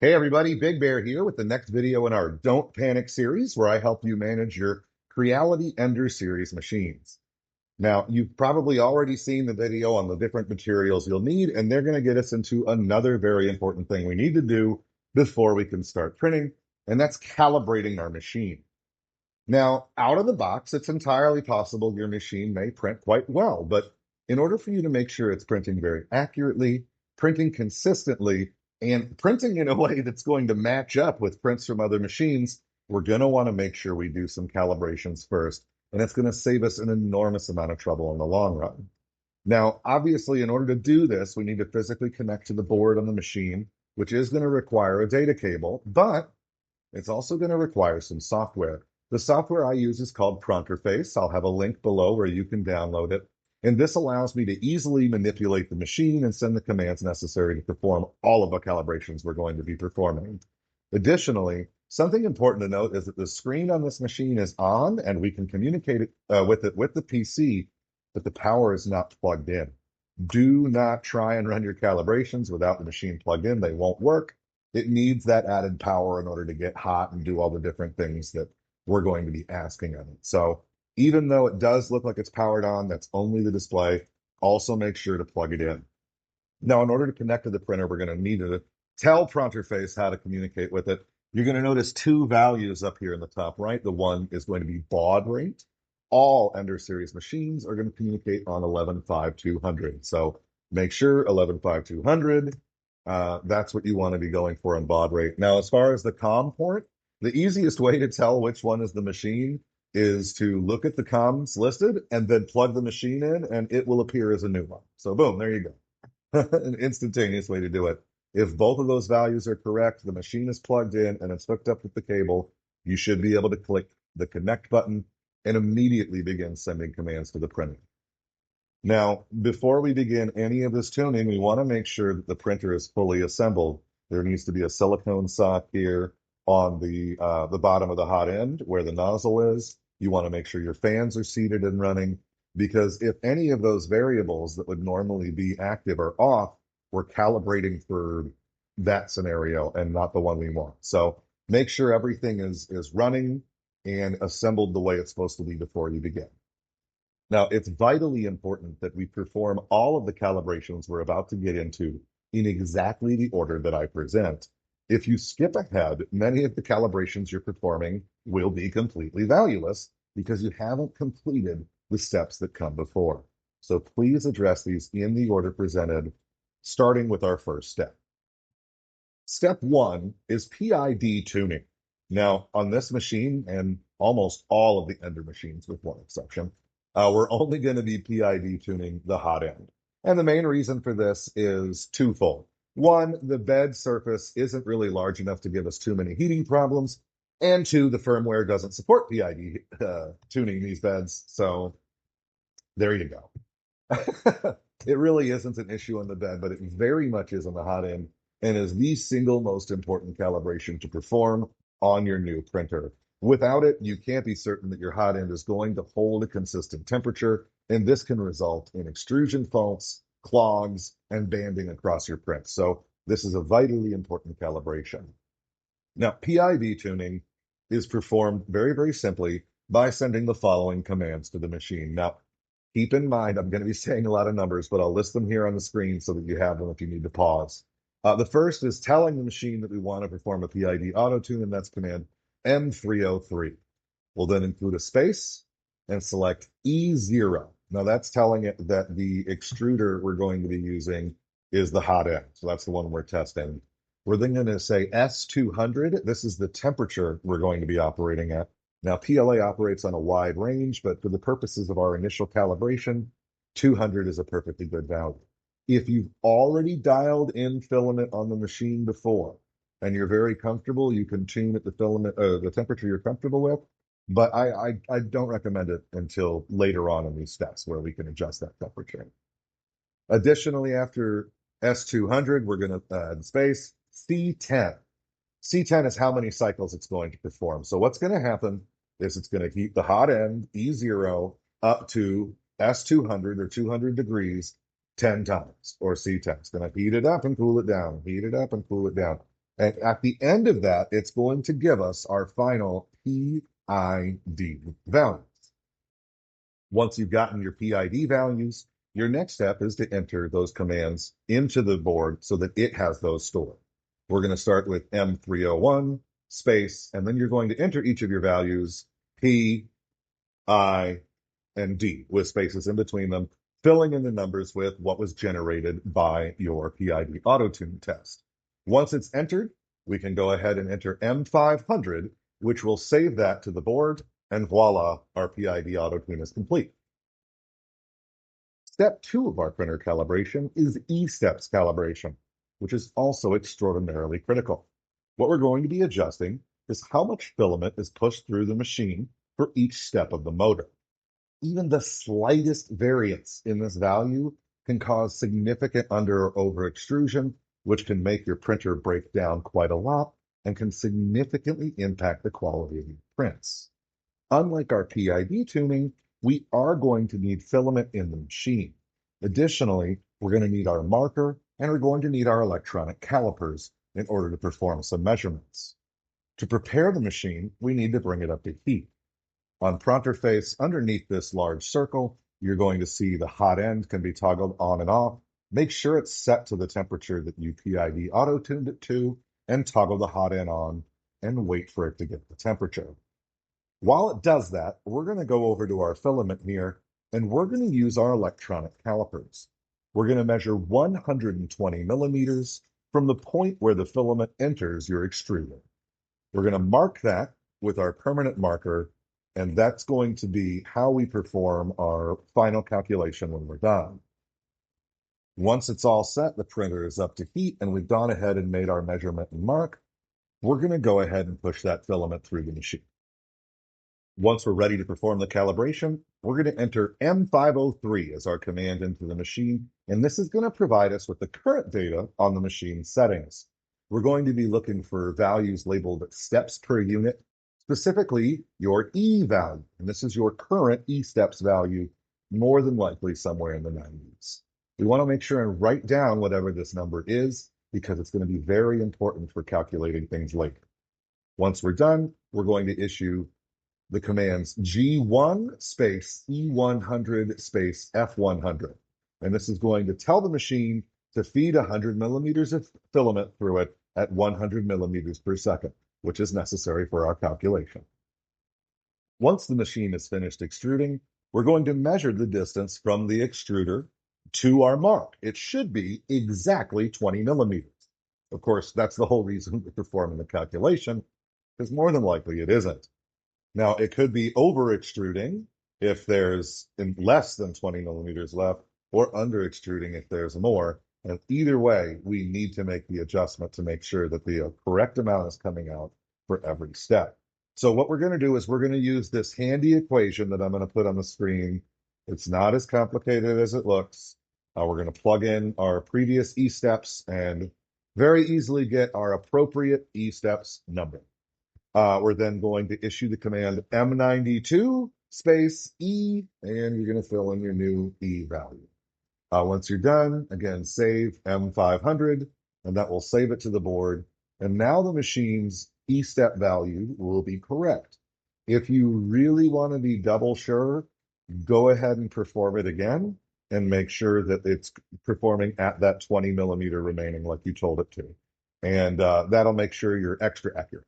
Hey everybody, Big Bear here with the next video in our Don't Panic series where I help you manage your Creality Ender series machines. Now, you've probably already seen the video on the different materials you'll need, and they're going to get us into another very important thing we need to do before we can start printing, and that's calibrating our machine. Now, out of the box, it's entirely possible your machine may print quite well, but in order for you to make sure it's printing very accurately, printing consistently, and printing in a way that's going to match up with prints from other machines, we're going to want to make sure we do some calibrations first, and it's going to save us an enormous amount of trouble in the long run. Now, obviously, in order to do this, we need to physically connect to the board on the machine, which is going to require a data cable, but it's also going to require some software. The software I use is called Pronterface. I'll have a link below where you can download it. And this allows me to easily manipulate the machine and send the commands necessary to perform all of the calibrations we're going to be performing. Additionally, something important to note is that the screen on this machine is on and we can communicate with it with the PC, but the power is not plugged in. Do not try and run your calibrations without the machine plugged in. They won't work. It needs that added power in order to get hot and do all the different things that we're going to be asking of it. So even though it does look like it's powered on, that's only the display. Also make sure to plug it in. Now, in order to connect to the printer, we're going to need to tell Pronterface how to communicate with it. You're going to notice two values up here in the top right. The one is going to be baud rate. All Ender series machines are going to communicate on 115200. So make sure 115200, that's what you want to be going for on baud rate. Now, as far as the COM port, the easiest way to tell which one is the machine is to look at the COMs listed and then plug the machine in, and it will appear as a new one. So boom, there you go. An instantaneous way to do it. If both of those values are correct, the machine is plugged in and it's hooked up with the cable, you should be able to click the connect button and immediately begin sending commands to the printer. Now, before we begin any of this tuning, we want to make sure that the printer is fully assembled. There needs to be a silicone sock here on the bottom of the hot end where the nozzle is. You want to make sure your fans are seated and running, because if any of those variables that would normally be active are off, we're calibrating for that scenario and not the one we want. So make sure everything is running and assembled the way it's supposed to be before you begin. Now, it's vitally important that we perform all of the calibrations we're about to get into in exactly the order that I present. If you skip ahead, many of the calibrations you're performing will be completely valueless because you haven't completed the steps that come before. So please address these in the order presented, starting with our first step. Step one is PID tuning. Now, on this machine and almost all of the Ender machines, with one exception, we're only going to be PID tuning the hot end. And the main reason for this is twofold. One, the bed surface isn't really large enough to give us too many heating problems. And two, the firmware doesn't support PID tuning these beds. So there you go. It really isn't an issue on the bed, but it very much is on the hot end and is the single most important calibration to perform on your new printer. Without it, you can't be certain that your hot end is going to hold a consistent temperature, and this can result in extrusion faults, clogs, and banding across your print. So this is a vitally important calibration. Now, PID tuning is performed very, very simply by sending the following commands to the machine. Now, keep in mind, I'm going to be saying a lot of numbers, but I'll list them here on the screen so that you have them if you need to pause. The first is telling the machine that we want to perform a PID auto tune, and that's command M303. We'll then include a space and select E0. Now that's telling it that the extruder we're going to be using is the hot end. So that's the one we're testing. We're then going to say S200. This is the temperature we're going to be operating at. Now, PLA operates on a wide range, but for the purposes of our initial calibration, 200 is a perfectly good value. If you've already dialed in filament on the machine before, and you're very comfortable, you can tune at the filament, the temperature you're comfortable with, but I don't recommend it until later on in these steps where we can adjust that temperature. Additionally, after S200, we're going to add space C10. C10 is how many cycles it's going to perform. So what's going to happen is it's going to heat the hot end, E0, up to S200 or 200 degrees 10 times, or C10. It's going to heat it up and cool it down, heat it up and cool it down. And at the end of that, it's going to give us our final PID values. Once you've gotten your PID values, your next step is to enter those commands into the board so that it has those stored. We're going to start with M301 space, and then you're going to enter each of your values, P, I, and D, with spaces in between them, filling in the numbers with what was generated by your PID auto-tune test. Once it's entered, we can go ahead and enter M500, which will save that to the board, and voila, our PID auto-tune is complete. Step 2 of our printer calibration is Esteps calibration, which is also extraordinarily critical. What we're going to be adjusting is how much filament is pushed through the machine for each step of the motor. Even the slightest variance in this value can cause significant under or over extrusion, which can make your printer break down quite a lot and can significantly impact the quality of your prints. Unlike our PID tuning, we are going to need filament in the machine. Additionally, we're going to need our marker and we're going to need our electronic calipers in order to perform some measurements. To prepare the machine, we need to bring it up to heat. On Pronterface, underneath this large circle, you're going to see the hot end can be toggled on and off. Make sure it's set to the temperature that you PID auto-tuned it to, and toggle the hot end on and wait for it to get the temperature. While it does that, we're going to go over to our filament here, and we're going to use our electronic calipers. We're going to measure 120 millimeters from the point where the filament enters your extruder. We're going to mark that with our permanent marker, and that's going to be how we perform our final calculation when we're done. Once it's all set, the printer is up to heat, and we've gone ahead and made our measurement and mark. We're going to go ahead and push that filament through the machine. Once we're ready to perform the calibration, we're going to enter M503 as our command into the machine, and this is going to provide us with the current data on the machine settings. We're going to be looking for values labeled steps per unit, specifically your E value, and this is your current E steps value, more than likely somewhere in the 90s. We want to make sure and write down whatever this number is, because it's going to be very important for calculating things later. Once we're done, we're going to issue the commands G1 space E100 space F100. And this is going to tell the machine to feed 100 millimeters of filament through it at 100 millimeters per second, which is necessary for our calculation. Once the machine is finished extruding, we're going to measure the distance from the extruder to our mark. It should be exactly 20 millimeters. Of course, that's the whole reason we're performing the calculation, because more than likely it isn't. Now, it could be over extruding if there's less than 20 millimeters left, or under extruding if there's more. And either way, we need to make the adjustment to make sure that the correct amount is coming out for every step. So what we're going to do is we're going to use this handy equation that I'm going to put on the screen. It's not as complicated as it looks. We're going to plug in our previous E steps and very easily get our appropriate E steps number. We're then going to issue the command M92 space E, and you're going to fill in your new E value. Once you're done, again, save M500, and that will save it to the board. And now the machine's E step value will be correct. If you really want to be double sure, go ahead and perform it again and make sure that it's performing at that 20 millimeter remaining like you told it to. And that'll make sure you're extra accurate.